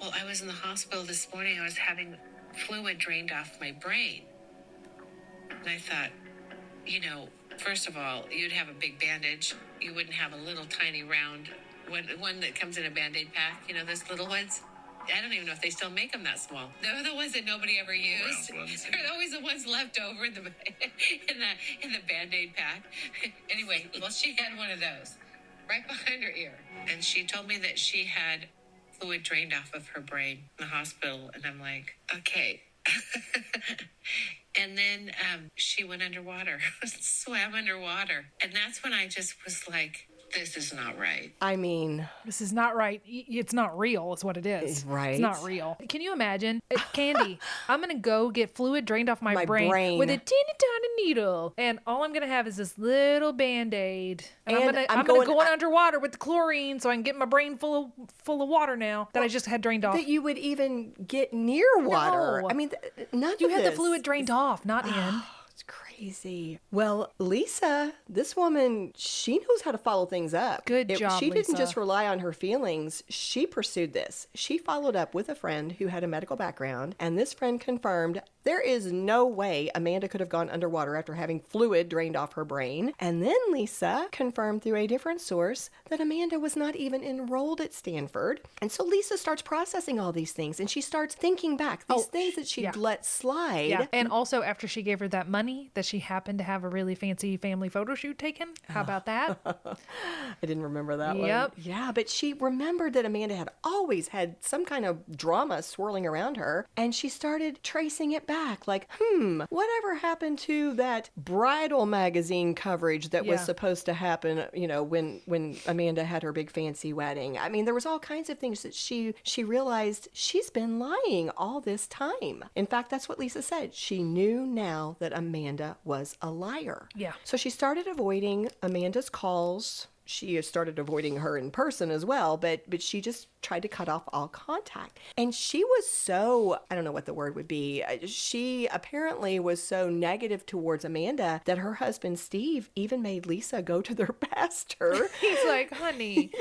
well, I was in the hospital this morning. I was having fluid drained off my brain. And I thought, first of all, you'd have a big bandage. You wouldn't have a little tiny round one that comes in a Band-Aid pack, those little ones. I don't even know if they still make them that small. They're the ones that nobody ever used. They're always the ones left over in the Band-Aid pack. Anyway, well, she had one of those right behind her ear. And she told me that she had fluid drained off of her brain in the hospital. And I'm like, okay. And then she went underwater, swam underwater. And that's when I just was like, this is not right. I mean, this is not right. It's not real is what it is. Right. It's not real. Can you imagine? Candy, I'm going to go get fluid drained off my brain with a teeny tiny needle. And all I'm going to have is this little Band-Aid. And I'm going to go underwater with the chlorine so I can get my brain full of water now that I just had drained off. That you would even get near water. No. I mean, none of You had this. the fluid drained off, not in. It's crazy. Well, Lisa, this woman, she knows how to follow things up. Good job, She didn't Lisa. just rely on her feelings. She pursued this. She followed up with a friend who had a medical background, and this friend confirmed there is no way Amanda could have gone underwater after having fluid drained off her brain. And then Lisa confirmed through a different source that Amanda was not even enrolled at Stanford. And so Lisa starts processing all these things, and she starts thinking back, these things that she'd let slide. Yeah. And also after she gave her that money that she happened to have a really fancy family photo shoot taken. How about that? I didn't remember that one. Yep. Yeah, but she remembered that Amanda had always had some kind of drama swirling around her, and she started tracing it back. Like, whatever happened to that bridal magazine coverage that was supposed to happen, when Amanda had her big fancy wedding? I mean, there was all kinds of things that she realized she's been lying all this time. In fact, that's what Lisa said. She knew now that Amanda was a liar. Yeah. So she started avoiding Amanda's calls. She started avoiding her in person as well, but she just tried to cut off all contact. And she was so, I don't know what the word would be. She apparently was so negative towards Amanda that her husband, Steve, even made Lisa go to their pastor. He's like, honey,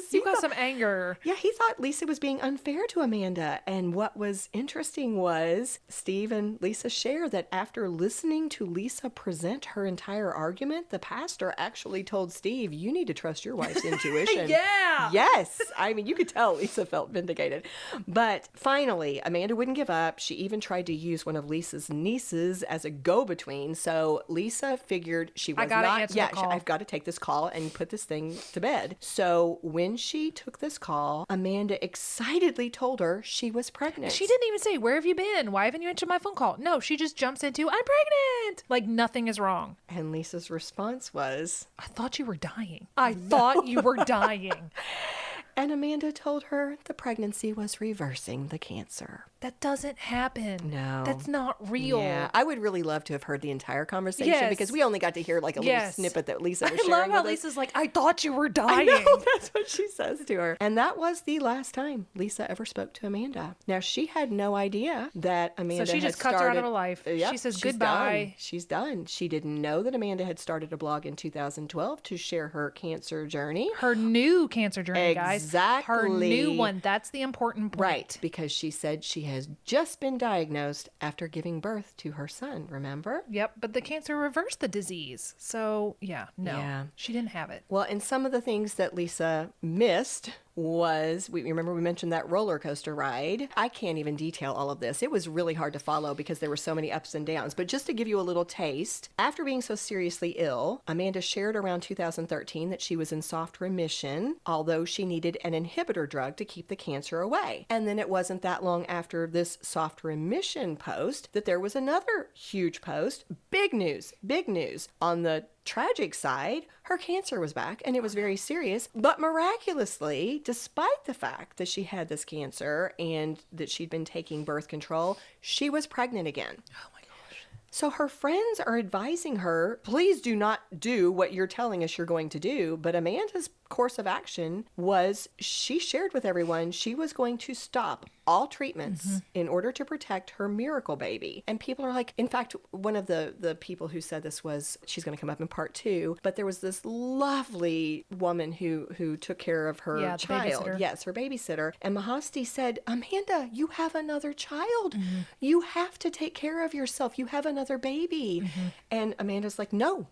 you got some anger. Yeah, he thought Lisa was being unfair to Amanda. And what was interesting was Steve and Lisa share that after listening to Lisa present her entire argument, the pastor actually told Steve, you need to trust your wife's intuition. Yeah. Yes. I mean, you could tell Lisa felt vindicated. But finally, Amanda wouldn't give up. She even tried to use one of Lisa's nieces as a go-between. So Lisa figured she was I've got to take this call and put this thing to bed. So when she took this call, Amanda excitedly told her she was pregnant. She didn't even say, where have you been? Why haven't you answered my phone call? No, she just jumps into, I'm pregnant. Like nothing is wrong. And Lisa's response was, I thought you were dying. I thought you were dying. And Amanda told her the pregnancy was reversing the cancer. That doesn't happen. No. That's not real. Yeah. I would really love to have heard the entire conversation because we only got to hear like a little snippet that Lisa was sharing. I love how with us. Lisa's like, I thought you were dying. I know, that's what she says to her. And that was the last time Lisa ever spoke to Amanda. Now, she had no idea that Amanda So she just cuts her out of her life. Yep, she says she's goodbye. Done. She's done. She didn't know that Amanda had started a blog in 2012 to share her cancer journey. Her new cancer journey, guys. Exactly. Her new one. That's the important point. Right, because she said she has just been diagnosed after giving birth to her son, remember? Yep, but the cancer reversed the disease. So, she didn't have it. Well, and some of the things that Lisa missed was, we mentioned that roller coaster ride. I can't even detail all of this. It was really hard to follow because there were so many ups and downs. But just to give you a little taste, after being so seriously ill, Amanda shared around 2013 that she was in soft remission, although she needed an inhibitor drug to keep the cancer away. And then it wasn't that long after this soft remission post that there was another huge post. Big news. On the tragic side, her cancer was back and it was very serious, but miraculously, despite the fact that she had this cancer and that she'd been taking birth control, she was pregnant again. Oh my gosh. So her friends are advising her, please do not do what you're telling us you're going to do. But Amanda's course of action was she shared with everyone she was going to stop all treatments in order to protect her miracle baby. And people are like, in fact, one of the people who said this was, she's going to come up in part 2, but there was this lovely woman who took care of her child. Babysitter. Yes, her babysitter. And Mahasti said, Amanda, you have another child. You have to take care of yourself. You have another baby. And Amanda's like, no,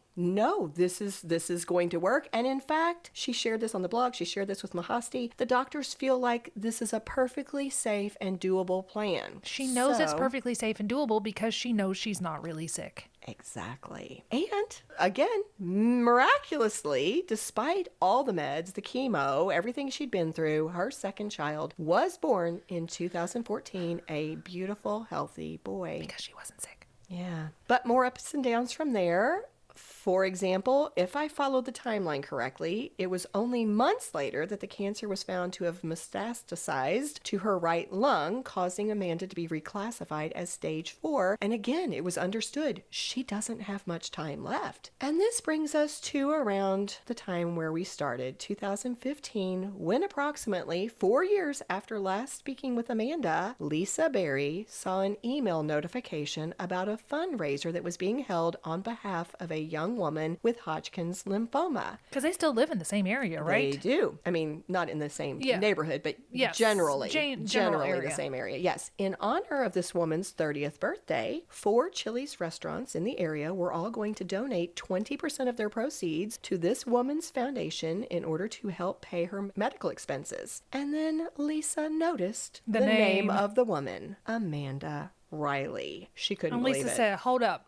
this is going to work. And in fact, she shared this on the blog. She shared this with Mahasti. The doctors feel like this is a perfectly safe and doable plan. She knows it's perfectly safe and doable because she knows she's not really sick. Exactly. And again, miraculously, despite all the meds, the chemo, everything she'd been through, her second child was born in 2014, a beautiful, healthy boy. Because she wasn't sick. Yeah. But more ups and downs from there. For example, if I followed the timeline correctly, it was only months later that the cancer was found to have metastasized to her right lung, causing Amanda to be reclassified as stage 4. And again, it was understood she doesn't have much time left. And this brings us to around the time where we started, 2015, when approximately 4 years after last speaking with Amanda, Lisa Berry saw an email notification about a fundraiser that was being held on behalf of a young woman with Hodgkin's lymphoma. Because they still live in the same area, right? They do. I mean, not in the same neighborhood, but Yes. generally General area. the same area. Yes. In honor of this woman's 30th birthday, 4 Chili's restaurants in the area were all going to donate 20% of their proceeds to this woman's foundation in order to help pay her medical expenses. And then Lisa noticed the name of the woman, Amanda Riley. She couldn't And believe Lisa it. said, hold up.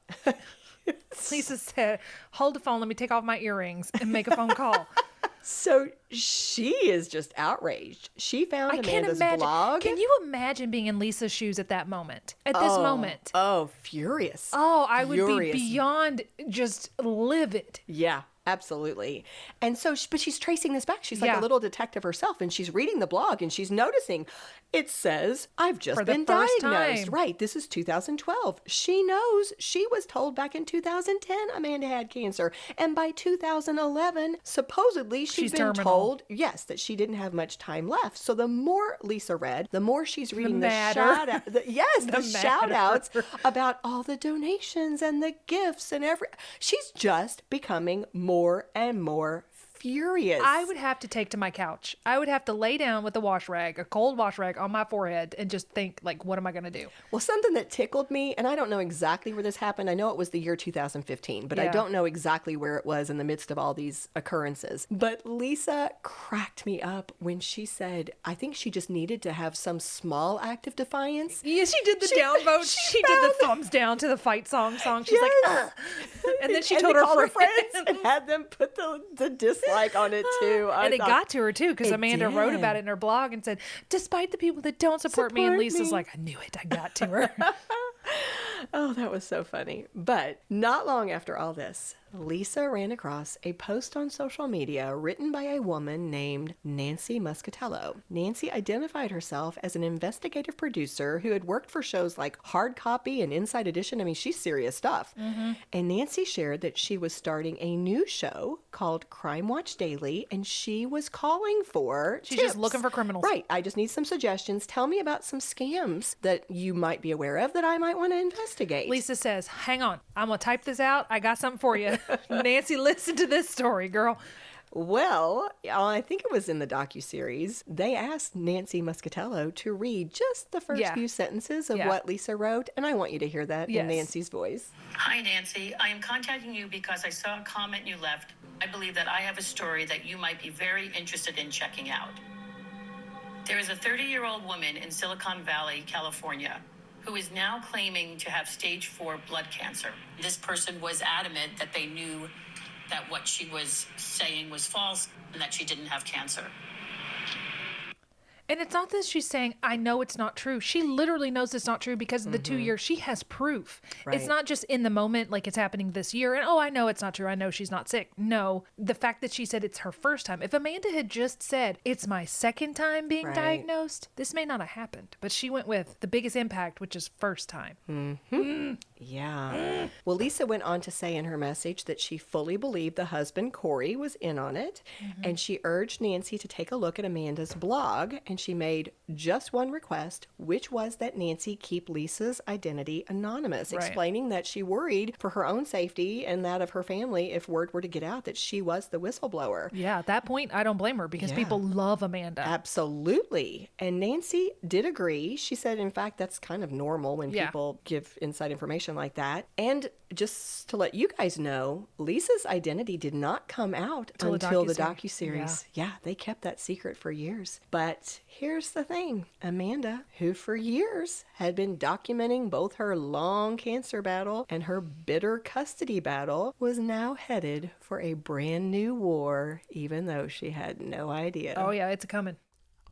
Lisa said, hold the phone, let me take off my earrings and make a phone call. So she is just outraged. She found I can't Amanda's imagine. blog. Can you imagine being in Lisa's shoes at that moment? At this moment? Oh, furious. Oh, I would Furious. be beyond just livid. Yeah, absolutely. And so, but she's tracing this back. She's like Yeah. a little detective herself, and she's reading the blog, and she's noticing it says, I've just For the been first diagnosed. time. Right, this is 2012. She knows she was told back in 2010 Amanda had cancer. And by 2011, supposedly she'd She's been terminal. told, yes, that she didn't have much time left. So the more Lisa read, the more she's reading the matter. shout out, the shout outs matter. about all the donations and the gifts and she's just becoming more and more furious. I would have to take to my couch. I would have to lay down with a wash rag, a cold wash rag on my forehead and just think, like, what am I going to do? Well, something that tickled me, and I don't know exactly where this happened. I know it was the year 2015, but I Yeah. don't know exactly where it was in the midst of all these occurrences. But Lisa cracked me up when she said, I think she just needed to have some small act of defiance. Yeah, she did the downvote. She did the thumbs down to the fight song. She's like, Yes. ugh. And then she And told they her called friends. and had them put the dislike on it too. And it got to her too, because It Amanda wrote did. about it in her blog and said, despite the people that don't support me, and Support Lisa's me. like, I knew it, I got to her. Oh, that was so funny. But not long after all this, Lisa ran across a post on social media written by a woman named Nancy Muscatello. Nancy identified herself as an investigative producer who had worked for shows like Hard Copy and Inside Edition. I mean, she's serious stuff. And Nancy shared that she was starting a new show called Crime Watch Daily, and she was calling for She's just tips. looking for criminals. Right. I just need some suggestions. Tell me about some scams that you might be aware of that I might want to investigate. Lisa says, hang on, I'm going to type this out. I got something for you. Nancy, listen to this story, girl. Well, I think it was in the docuseries. They asked Nancy Muscatello to read just the first Yeah. few sentences of Yeah. what Lisa wrote, and I want you to hear that Yes. in Nancy's voice. Hi, Nancy. I am contacting you because I saw a comment you left. I believe that I have a story that you might be very interested in checking out. There is a 30-year-old woman in Silicon Valley, California, who is now claiming to have stage 4 blood cancer. This person was adamant that they knew that what she was saying was false and that she didn't have cancer. And it's not that she's saying, I know it's not true. She literally knows it's not true because of the 2 years. She has proof. Right. It's not just in the moment like it's happening this year. And, oh, I know it's not true. I know she's not sick. No, the fact that she said it's her first time. If Amanda had just said, it's my second time being Right. diagnosed, this may not have happened. But she went with the biggest impact, which is first time. Yeah. Well, Lisa went on to say in her message that she fully believed the husband, Corey, was in on it. And she urged Nancy to take a look at Amanda's blog. And she made just one request, which was that Nancy keep Lisa's identity anonymous, explaining that she worried for her own safety and that of her family if word were to get out that she was the whistleblower. Yeah, at that point, I don't blame her because people love Amanda. Absolutely. And Nancy did agree. She said, in fact, that's kind of normal when people give inside information like that. And just to let you guys know, Lisa's identity did not come out until the docuseries. Yeah, they kept that secret for years. But here's the thing. Amanda, who for years had been documenting both her long cancer battle and her bitter custody battle, was now headed for a brand new war, even though she had no idea. Oh, yeah, it's coming.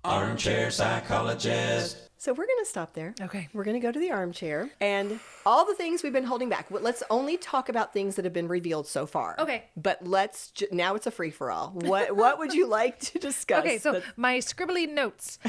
Armchair psychologist. So we're going to stop there. Okay. We're going to go to the armchair and all the things we've been holding back. Let's only talk about things that have been revealed so far. Okay. But now it's a free-for-all. What would you like to discuss? Okay, so my scribbly notes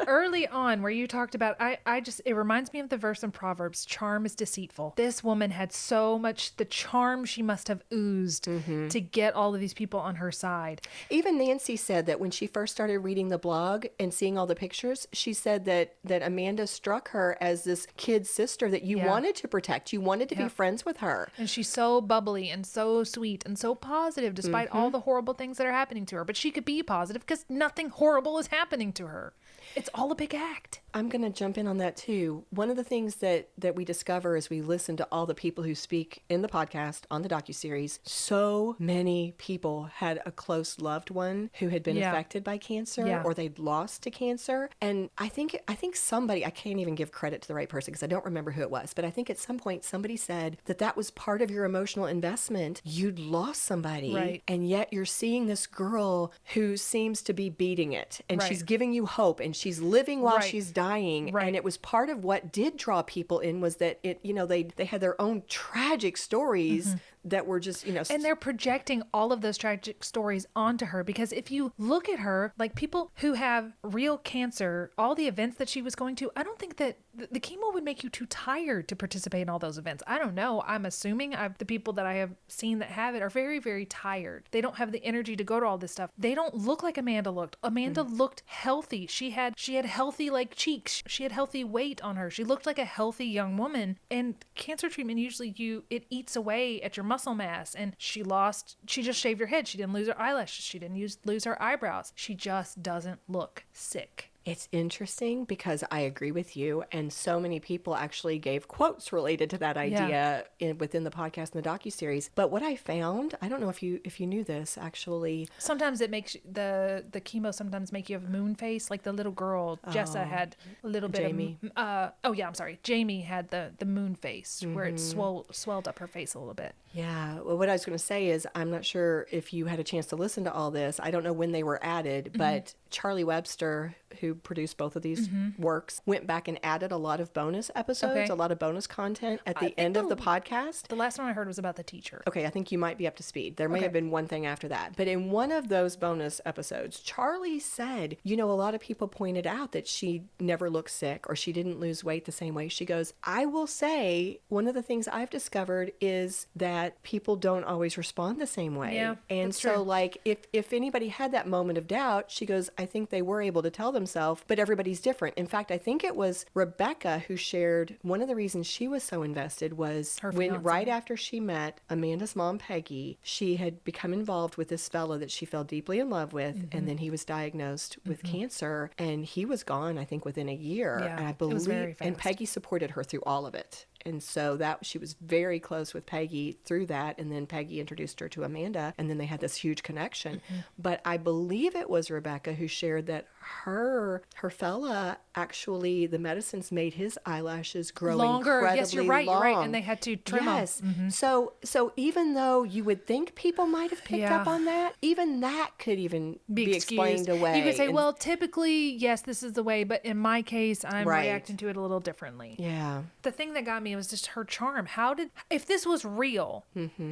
early on where you talked about, it reminds me of the verse in Proverbs, charm is deceitful. This woman had so much, the charm she must have oozed to get all of these people on her side. Even Nancy said that when she first started reading the blog and seeing all the pictures, she said that Amanda struck her as this kid sister that you wanted to protect. You wanted to be friends with her. And she's so bubbly and so sweet and so positive despite all the horrible things that are happening to her. But she could be positive because nothing horrible is happening to her. It's all a big act. I'm going to jump in on that too. One of the things that we discover as we listen to all the people who speak in the podcast, on the docuseries, so many people had a close loved one who had been affected by cancer or they'd lost to cancer. And I think somebody, I can't even give credit to the right person because I don't remember who it was, but I think at some point somebody said that was part of your emotional investment. You'd lost somebody and yet you're seeing this girl who seems to be beating it and she's giving you hope and she's living while she's dying. And it was part of what did draw people in was that they had their own tragic stories that were just, and they're projecting all of those tragic stories onto her because if you look at her, like people who have real cancer, all the events that she was going to, I don't think that the chemo would make you too tired to participate in all those events. I don't know. I'm assuming the people that I have seen that have it are very, very tired. They don't have the energy to go to all this stuff. They don't look like Amanda looked. Amanda looked healthy. She had healthy like cheeks. She had healthy weight on her. She looked like a healthy young woman. And cancer treatment usually it eats away at your muscle mass. And she just shaved her head. She didn't lose her eyelashes. She didn't lose her eyebrows. She just doesn't look sick. It's interesting because I agree with you, and so many people actually gave quotes related to that idea within the podcast and the docuseries. But what I found, I don't know if you knew this actually. Sometimes it makes the chemo sometimes make you have moon face, like the little girl Jessa had a little bit Jamie. Jamie had the moon face where it swelled up her face a little bit. Yeah. Well, what I was going to say is I'm not sure if you had a chance to listen to all this. I don't know when they were added, but Charlie Webster, who produced both of these works, went back and added a lot of bonus episodes, a lot of bonus content at the end of the podcast. The last one I heard was about the teacher. Okay, I think you might be up to speed. There may have been one thing after that. But in one of those bonus episodes, Charlie said, a lot of people pointed out that she never looked sick or she didn't lose weight the same way. She goes, I will say one of the things I've discovered is that people don't always respond the same way. Yeah, and so true. like if anybody had that moment of doubt, she goes, I think they were able to tell themselves, but everybody's different. In fact, I think it was Rebekah who shared one of the reasons she was so invested was right after she met Amanda's mom, Peggy, she had become involved with this fellow that she fell deeply in love with. And then he was diagnosed with cancer and he was gone, I think, within a year. Yeah, and I it was very fast. and Peggy supported her through all of it. And so she was very close with Peggy through that. And then Peggy introduced her to Amanda and then they had this huge connection. But I believe it was Rebekah who shared that her fella, actually, the medicines made his eyelashes grow longer. Incredibly Yes, you're right. long. You're right. And they had to trim them. Yes. So even though you would think people might have picked up on that, even that could even be explained away. You could say, well, typically, yes, this is the way. But in my case, I'm reacting to it a little differently. Yeah. The thing that got me was just her charm. If this was real,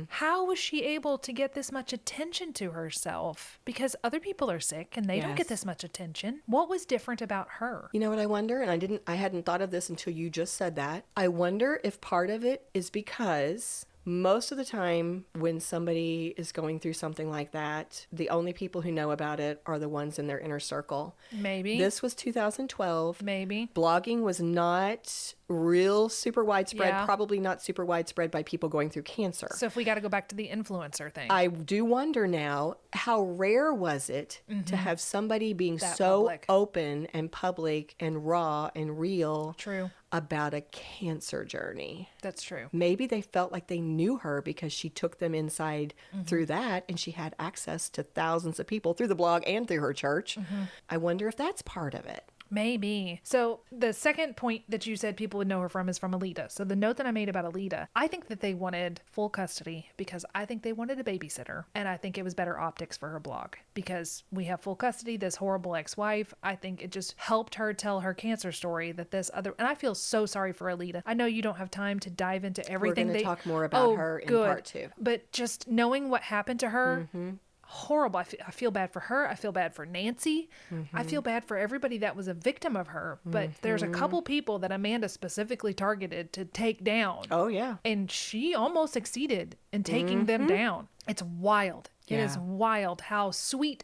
how was she able to get this much attention to herself? Because other people are sick and they don't get this much attention. What was different about her? know what I wonder? And I hadn't thought of this until you just said that. I wonder if part of it is because most of the time when somebody is going through something like that, the only people who know about it are the ones in their inner circle. Maybe. This was 2012. Maybe. Blogging was not real super widespread, Yeah. probably not super widespread by people going through cancer. So if we got to go back to the influencer thing. I do wonder now, how rare was it to have somebody being That so public. open and public and raw and real True. about a cancer journey? That's true. Maybe they felt like they knew her because she took them inside through that, and she had access to thousands of people through the blog and through her church. I wonder if that's part of it. Maybe. So the second point that you said people would know her from is from Alita. So the note that I made about Alita, I think that they wanted full custody because I think they wanted a babysitter. And I think it was better optics for her blog because we have full custody, this horrible ex-wife. I think it just helped her tell her cancer story that this other, and I feel so sorry for Alita. I know you don't have time to dive into everything. We're going to talk more about her in part 2. But just knowing what happened to her, horrible. I feel bad for her. I feel bad for Nancy. I feel bad for everybody that was a victim of her. But there's a couple people that Amanda specifically targeted to take down. Oh, yeah. And she almost succeeded in taking them down. It's wild. It is Yeah. wild how sweet.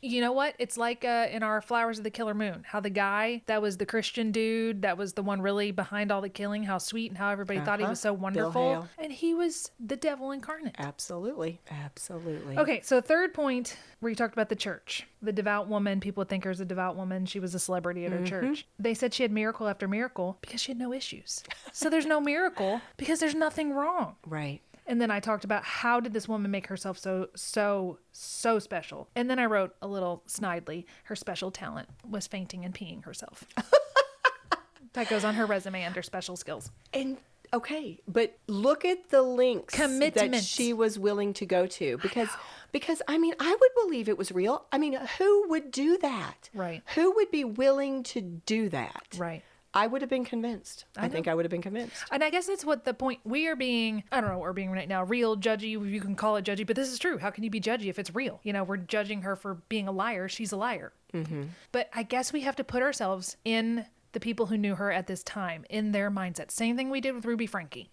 You know what? It's like in our Flowers of the Killer Moon, how the guy that was the Christian dude, that was the one really behind all the killing, how sweet and how everybody thought he was so wonderful. Hale. And he was the devil incarnate. Absolutely. Absolutely. Okay, so third point where you talked about the church. The devout woman, people would think her as a devout woman. She was a celebrity at her church. They said she had miracle after miracle because she had no issues. So there's no miracle because there's nothing wrong. Right. And then I talked about how did this woman make herself so special. And then I wrote a little snidely, her special talent was fainting and peeing herself. That goes on her resume under special skills. And okay, but look at the links Commitment. that she was willing to go to because I mean, I would believe it was real. I mean, who would do that? Right. Who would be willing to do that? Right. I would have been convinced. I think I would have been convinced. And I guess that's what the point, we are being, I don't know what we're being right now, real, judgy, you can call it judgy, but this is true. How can you be judgy if it's real? You know, we're judging her for being a liar. She's a liar. But I guess we have to put ourselves in the people who knew her at this time, in their mindset. Same thing we did with Ruby Franke.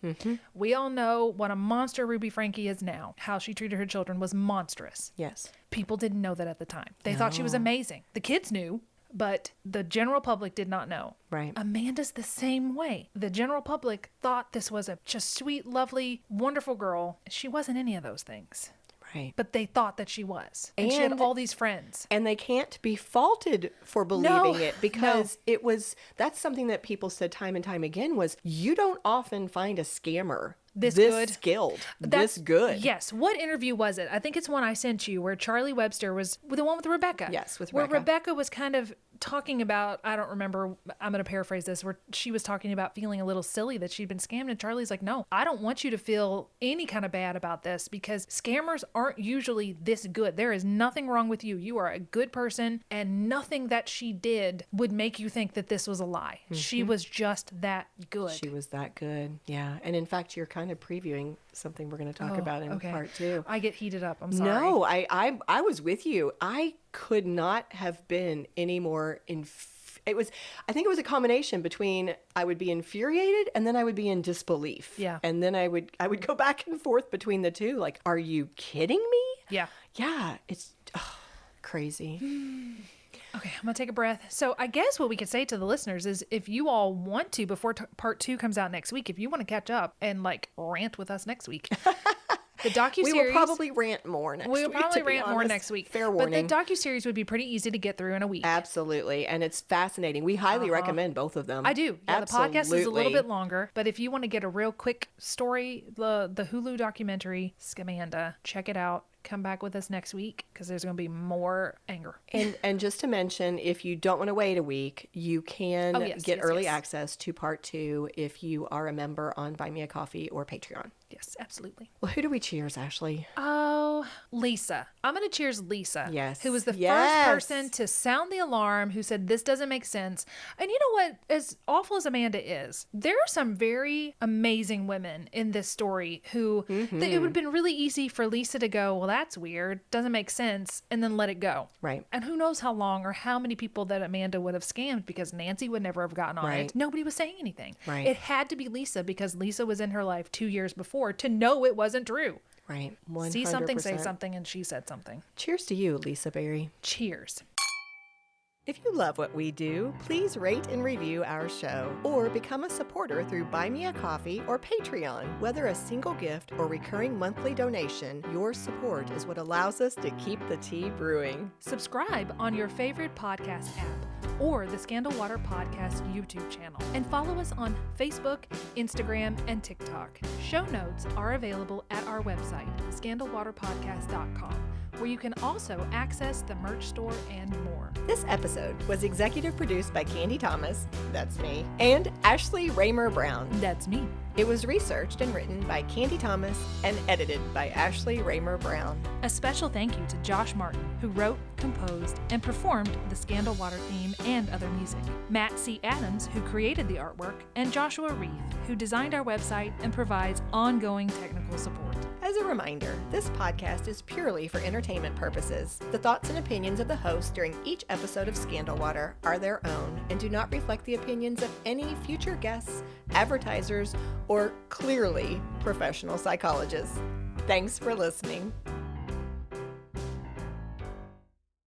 We all know what a monster Ruby Franke is now. How she treated her children was monstrous. Yes. People didn't know that at the time. They thought she was amazing. The kids knew, but the general public did not know. Right. Amanda's the same way. The general public thought this was a just sweet, lovely, wonderful girl. She wasn't any of those things. Right. But they thought that she was. And she had And- all these friends. And they can't be faulted for believing it because no. it was, that's something that people said time and time again was, you don't often find a scammer This good. skilled, That's this good. Yes. What interview was it? I think it's one I sent you where Charlie Webster was the one with Rebekah. Yes, with Where Rebekah. Rebekah was kind of talking about, I don't remember, I'm going to paraphrase this, where she was talking about feeling a little silly that she'd been scammed. And Charlie's like, no, I don't want you to feel any kind of bad about this because scammers aren't usually this good. There is nothing wrong with you. You are a good person and nothing that she did would make you think that this was a lie. She was just that good. She was that good. Yeah. And in fact, you're kind of previewing something we're going to talk about in okay. part 2. I get heated up. I'm sorry. No, I was with you. I could not have been any more I think it was a combination between I would be infuriated and then I would be in disbelief. Yeah. And then I would go back and forth between the two. Like, are you kidding me? Yeah. Yeah. It's crazy. Okay, I'm going to take a breath. So I guess what we could say to the listeners is if you all want to, before part 2 comes out next week, if you want to catch up and like rant with us next week, the docuseries... We will probably rant more next week. We will probably to be rant more honest. next week. Fair warning. But the docuseries would be pretty easy to get through in a week. Absolutely. And it's fascinating. We highly recommend both of them. I do. Yeah, Absolutely. the podcast is a little bit longer, but if you want to get a real quick story, the Hulu documentary, Scamanda, check it out. Come back with us next week because there's going to be more anger. And just to mention, if you don't want to wait a week, you can get early yes. access to part 2 if you are a member on Buy Me a Coffee or Patreon. Yes, absolutely. Well, who do we cheers, Ashley? Oh, So, Lisa. I'm going to cheers Lisa. Yes. Who was the Yes. first person to sound the alarm, who said, this doesn't make sense. And you know what? As awful as Amanda is, there are some very amazing women in this story who it would have been really easy for Lisa to go, well, that's weird, doesn't make sense, and then let it go. Right. And who knows how long or how many people that Amanda would have scammed, because Nancy would never have gotten on Right. it. Nobody was saying anything. Right. It had to be Lisa, because Lisa was in her life 2 years before to know it wasn't true. Right. 100%. See something, say something, and she said something. Cheers to you, Lisa Berry. Cheers. If you love what we do, please rate and review our show or become a supporter through Buy Me a Coffee or Patreon. Whether a single gift or recurring monthly donation, your support is what allows us to keep the tea brewing. Subscribe on your favorite podcast app or the Scandal Water Podcast YouTube channel, and follow us on Facebook, Instagram, and TikTok. Show notes are available at our website, scandalwaterpodcast.com, where you can also access the merch store and more. This episode was executive produced by Candy Thomas, that's me, and Ashley Raymer Brown. That's me. It was researched and written by Candy Thomas and edited by Ashley Raymer Brown. A special thank you to Josh Martin, who wrote, composed, and performed the Scandal Water theme and other music. Matt C. Adams, who created the artwork, and Joshua Reith, who designed our website and provides ongoing technical support. As a reminder, this podcast is purely for entertainment purposes. The thoughts and opinions of the hosts during each episode of Scandal Water are their own and do not reflect the opinions of any future guests, advertisers, or clearly professional psychologists. Thanks for listening.